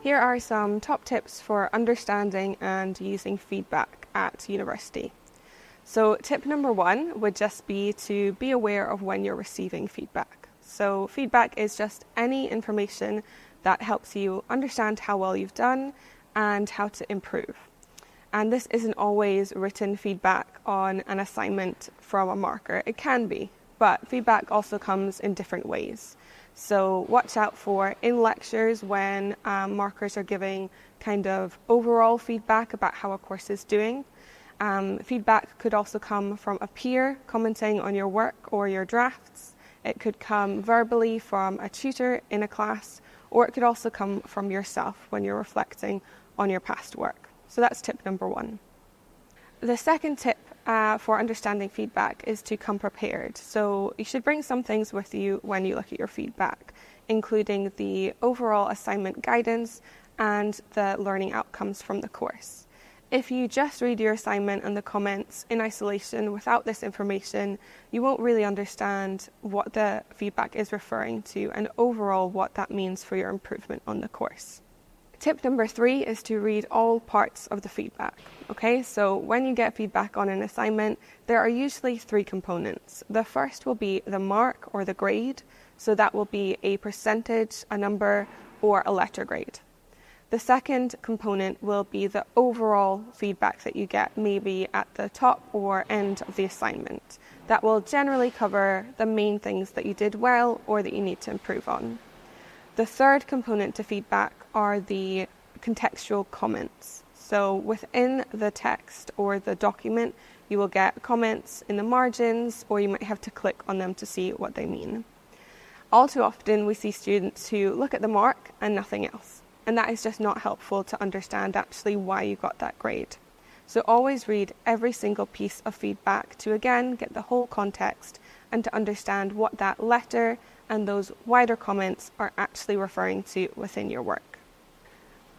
Here are some top tips for understanding and using feedback at university. So tip number 1 would just be to be aware of when you're receiving feedback. So feedback is just any information that helps you understand how well you've done and how to improve. And this isn't always written feedback on an assignment from a marker. It can be, but feedback also comes in different ways. So watch out for in lectures when markers are giving kind of overall feedback about how a course is doing. Feedback could also come from a peer commenting on your work or your drafts. It could come verbally from a tutor in a class, or it could also come from yourself when you're reflecting on your past work. So that's tip number 1. The second tip for understanding feedback is to come prepared. So you should bring some things with you when you look at your feedback, including the overall assignment guidance and the learning outcomes from the course. If you just read your assignment and the comments in isolation without this information, you won't really understand what the feedback is referring to and overall what that means for your improvement on the course. Tip number 3 is to read all parts of the feedback. Okay, so when you get feedback on an assignment, there are usually 3 components. The first will be the mark or the grade, so that will be a percentage, a number, or a letter grade. The second component will be the overall feedback that you get, maybe at the top or end of the assignment. That will generally cover the main things that you did well or that you need to improve on. The third component to feedback are the contextual comments. So within the text or the document, you will get comments in the margins, or you might have to click on them to see what they mean. All too often, we see students who look at the mark and nothing else. And that is just not helpful to understand actually why you got that grade. So always read every single piece of feedback to again get the whole context and to understand what that letter and those wider comments are actually referring to within your work.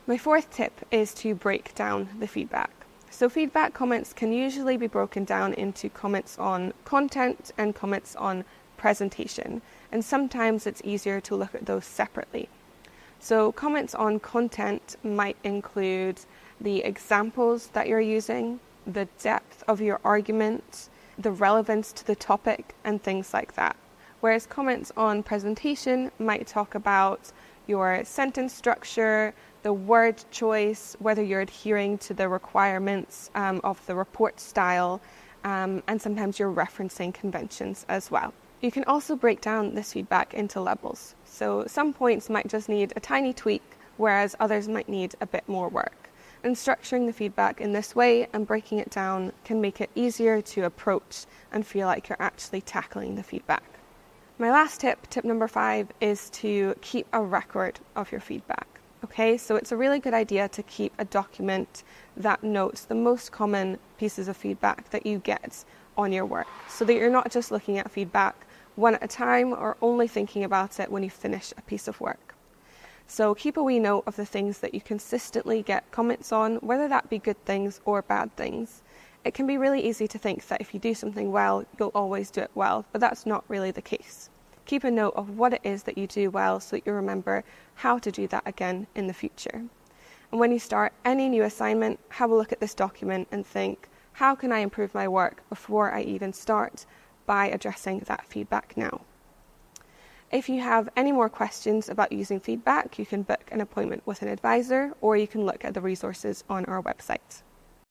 My fourth tip is to break down the feedback. So feedback comments can usually be broken down into comments on content and comments on presentation, and sometimes it's easier to look at those separately. So comments on content might include the examples that you're using, the depth of your argument, the relevance to the topic, and things like that. Whereas comments on presentation might talk about your sentence structure, the word choice, whether you're adhering to the requirements of the report style, and sometimes you're referencing conventions as well. You can also break down this feedback into levels. So some points might just need a tiny tweak, whereas others might need a bit more work. And structuring the feedback in this way and breaking it down can make it easier to approach and feel like you're actually tackling the feedback. My last tip, tip number 5, is to keep a record of your feedback. Okay, so it's a really good idea to keep a document that notes the most common pieces of feedback that you get on your work, so that you're not just looking at feedback one at a time or only thinking about it when you finish a piece of work. So keep a wee note of the things that you consistently get comments on, whether that be good things or bad things. It can be really easy to think that if you do something well, you'll always do it well, but that's not really the case. Keep a note of what it is that you do well so that you remember how to do that again in the future. And when you start any new assignment, have a look at this document and think, how can I improve my work before I even start by addressing that feedback now? If you have any more questions about using feedback, you can book an appointment with an advisor, or you can look at the resources on our website.